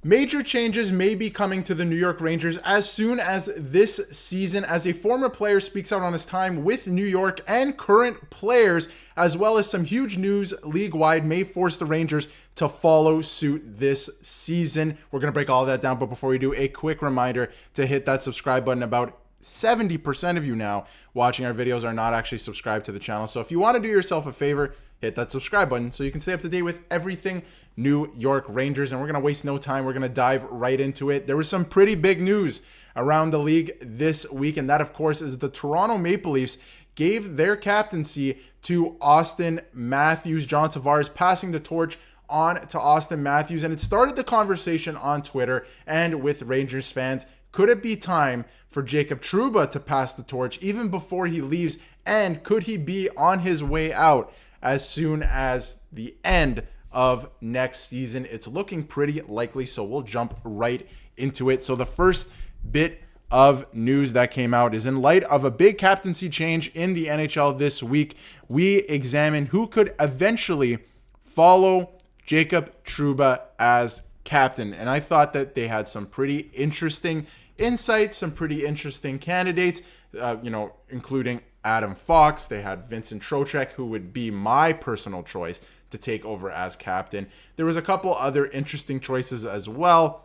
Major changes may be coming to the New York Rangers as soon as this season, as a former player speaks out on his time with New York, and current players, as well as some huge news league-wide, may force the Rangers to follow suit this season. We're going to break all of that down, but before we do, a quick reminder to hit that subscribe button. About 70% of you now watching our videos are not actually subscribed to the channel, so if you want to do yourself a favor, hit that subscribe button so you can stay up to date with everything New York Rangers. And we're going to waste no time. We're going to dive right into it. There was some pretty big news around the league this week, and that, of course, is the Toronto Maple Leafs gave their captaincy to Austin Matthews. John Tavares passing the torch on to Austin Matthews, and it started the conversation on Twitter and with Rangers fans. Could it be time for Jacob Trouba to pass the torch even before he leaves, and could he be on his way out as soon as the end of next season? It's looking pretty likely, so we'll jump right into it. So the first bit of news that came out is in light of a big captaincy change in the NHL this week. We examine who could eventually follow Jacob Trouba as captain, and I thought that they had some pretty interesting insights, some pretty interesting candidates, including Adam Fox. They had Vincent Trocheck, who would be my personal choice to take over as captain. There was a couple other interesting choices as well.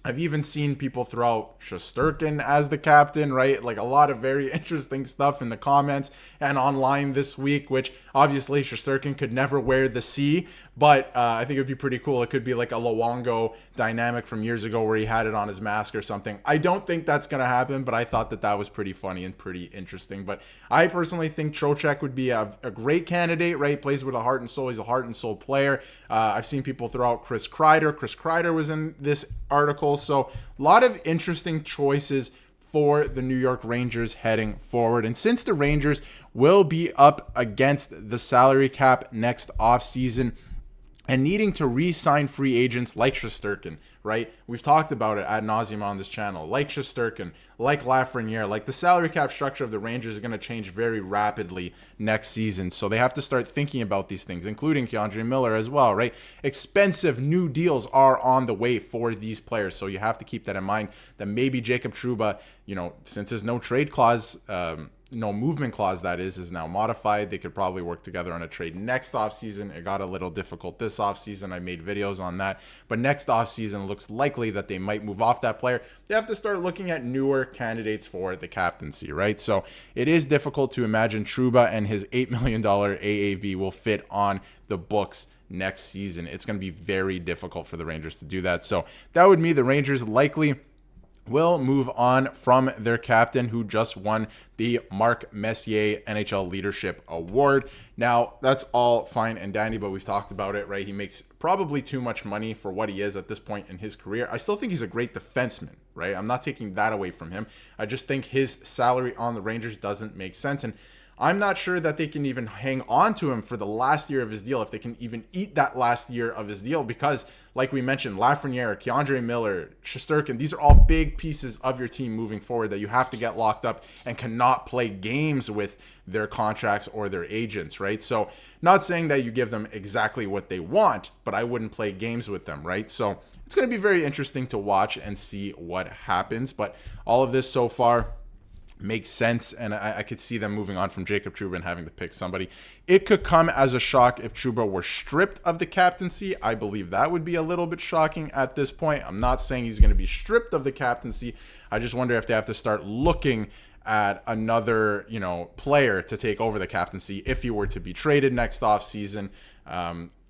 I've even seen people throw out Shesterkin as the captain, right? Like a lot of very interesting stuff in the comments and online this week, which obviously Shesterkin could never wear the C, but I think it would be pretty cool. It could be like a Luongo dynamic from years ago where he had it on his mask or something. I don't think that's going to happen, but I thought that that was pretty funny and pretty interesting. But I personally think Trocheck would be a great candidate, right? Plays with a heart and soul. He's a heart and soul player. I've seen people throw out Chris Kreider. Chris Kreider was in this article. So a lot of interesting choices for the New York Rangers heading forward. And since the Rangers will be up against the salary cap next offseason and needing to re-sign free agents like Shesterkin, right? We've talked about it ad nauseum on this channel. Like Shesterkin, like Lafreniere, like the salary cap structure of the Rangers is going to change very rapidly next season. So they have to start thinking about these things, including K'Andre Miller as well, right? Expensive new deals are on the way for these players. So you have to keep that in mind, that maybe Jacob Trouba, since there's no trade clause, no movement clause, that is now modified. They could probably work together on a trade next offseason. It got a little difficult this offseason. I made videos on that. But next offseason looks likely that they might move off that player. They have to start looking at newer candidates for the captaincy, right? So it is difficult to imagine Trouba and his $8 million AAV will fit on the books next season. It's going to be very difficult for the Rangers to do that. So that would mean the Rangers likely will move on from their captain, who just won the Mark Messier NHL Leadership Award. Now, that's all fine and dandy, but we've talked about it, right? He makes probably too much money for what he is at this point in his career. I still think he's a great defenseman, right? I'm not taking that away from him. I just think his salary on the Rangers doesn't make sense, and I'm not sure that they can even hang on to him for the last year of his deal, if they can even eat that last year of his deal, because like we mentioned, Lafreniere, K'Andre Miller, Shesterkin, these are all big pieces of your team moving forward that you have to get locked up and cannot play games with their contracts or their agents, right? So not saying that you give them exactly what they want, but I wouldn't play games with them, right? So it's going to be very interesting to watch and see what happens. But all of this so far makes sense, and I could see them moving on from Jacob Trouba and having to pick somebody. It could come as a shock if Trouba were stripped of the captaincy. I believe that would be a little bit shocking at this point. I'm not saying he's going to be stripped of the captaincy. I just wonder if they have to start looking at another, player to take over the captaincy if he were to be traded next offseason.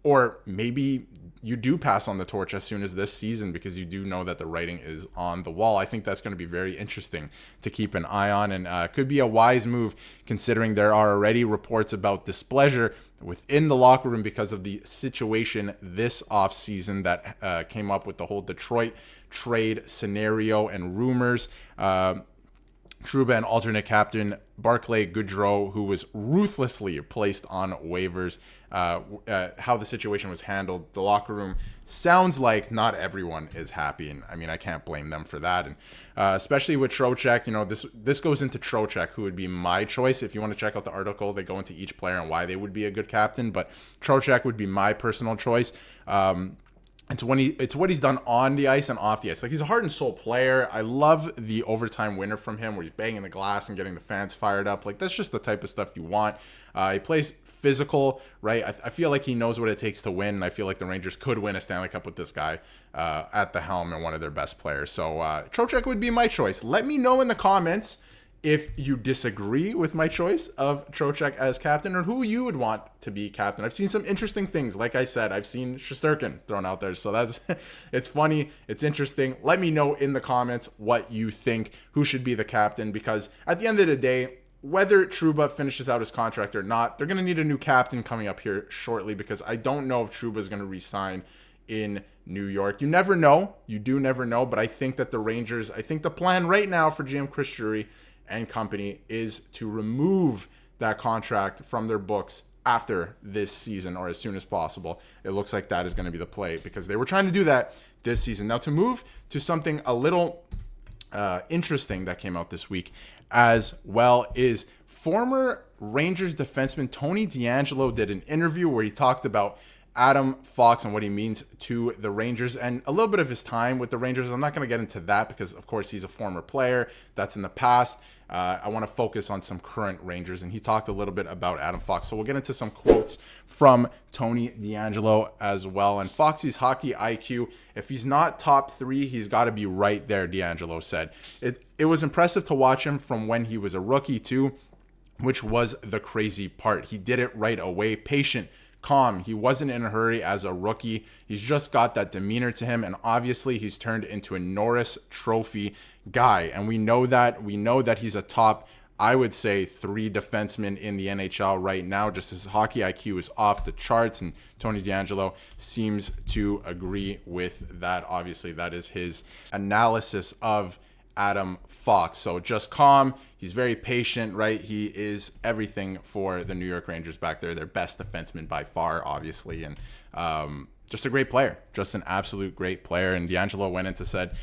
Or maybe you do pass on the torch as soon as this season because you do know that the writing is on the wall. I think that's going to be very interesting to keep an eye on, and could be a wise move considering there are already reports about displeasure within the locker room because of the situation this offseason that came up with the whole Detroit trade scenario and rumors. Trouba and alternate captain Barclay Goodrow, who was ruthlessly placed on waivers, how the situation was handled. The locker room sounds like not everyone is happy, and I mean, I can't blame them for that. And especially with Trocheck, this goes into Trocheck, who would be my choice. If you want to check out the article, they go into each player and why they would be a good captain, but Trocheck would be my personal choice. And It's what he's done on the ice and off the ice. Like, he's a heart and soul player. I love the overtime winner from him, where he's banging the glass and getting the fans fired up. Like, that's just the type of stuff you want. He plays physical, right? I feel like he knows what it takes to win, and I feel like the Rangers could win a Stanley Cup with this guy at the helm and one of their best players. So Trocheck would be my choice. Let me know in the comments if you disagree with my choice of Trocheck as captain, or who you would want to be captain. I've seen some interesting things. Like I said, I've seen Shesterkin thrown out there. So that's it's funny. It's interesting. Let me know in the comments what you think, who should be the captain, because at the end of the day, whether Trouba finishes out his contract or not, they're going to need a new captain coming up here shortly, because I don't know if Trouba is going to re-sign in New York. You never know. You do never know. But I think that the Rangers, I think the plan right now for GM Chris Drury and company is to remove that contract from their books after this season, or as soon as possible. It looks like that is going to be the play, because they were trying to do that this season. Now, to move to something a little interesting that came out this week as well, is former Rangers defenseman Tony DeAngelo did an interview where he talked about Adam Fox and what he means to the Rangers and a little bit of his time with the Rangers. I'm not going to get into that because, of course, he's a former player. That's in the past. I want to focus on some current Rangers, and he talked a little bit about Adam Fox. So we'll get into some quotes from Tony DeAngelo as well. And Foxy's hockey IQ, if he's not top 3, he's got to be right there, DeAngelo said. It was impressive to watch him from when he was a rookie too, which was the crazy part. He did it right away, patient, calm. He wasn't in a hurry as a rookie. He's just got that demeanor to him, and obviously he's turned into a Norris Trophy guy, and we know that he's a top, I would say, 3 defensemen in the NHL right now. Just his hockey IQ is off the charts, and Tony DeAngelo seems to agree with that. Obviously, that is his analysis of Adam Fox. So just calm. He's very patient, right? He is everything for the New York Rangers back there. Their best defenseman by far, obviously. And just a great player. Just an absolute great player. And DeAngelo went into said,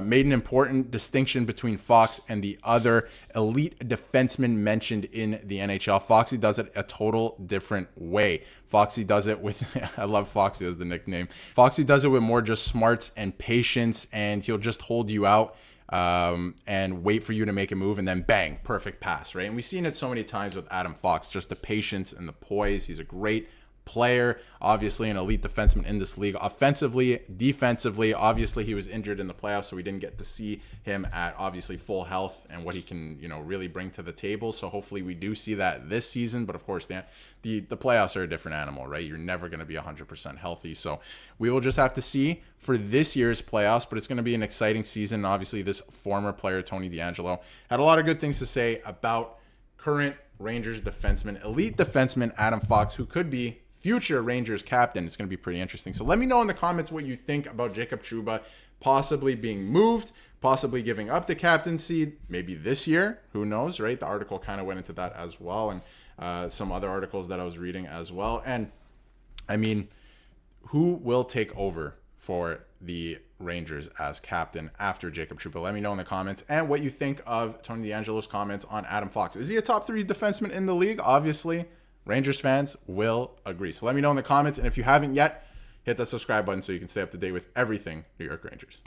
made an important distinction between Fox and the other elite defensemen mentioned in the NHL. Foxy does it a total different way. Foxy does it with, I love Foxy as the nickname. Foxy does it with more just smarts and patience, and he'll just hold you out and wait for you to make a move, and then bang, perfect pass, right? And we've seen it so many times with Adam Fox, just the patience and the poise. He's a great player, obviously an elite defenseman in this league, offensively, defensively. Obviously, he was injured in the playoffs, so we didn't get to see him at obviously full health and what he can, really bring to the table. So hopefully we do see that this season. But of course, the playoffs are a different animal, right? You're never going to be 100% healthy. So we will just have to see for this year's playoffs, but it's going to be an exciting season. Obviously, this former player, Tony DeAngelo, had a lot of good things to say about current Rangers defenseman, elite defenseman Adam Fox, who could be future Rangers captain. It's going to be pretty interesting. So let me know in the comments what you think about Jacob Trouba possibly being moved, possibly giving up the captaincy, maybe this year. Who knows, right? The article kind of went into that as well, and some other articles that I was reading as well. And I mean, who will take over for the Rangers as captain after Jacob Trouba? Let me know in the comments, and what you think of Tony DeAngelo's comments on Adam Fox. Is he a top 3 defenseman in the league? Obviously, Rangers fans will agree. So let me know in the comments, and if you haven't yet, hit that subscribe button so you can stay up to date with everything New York Rangers.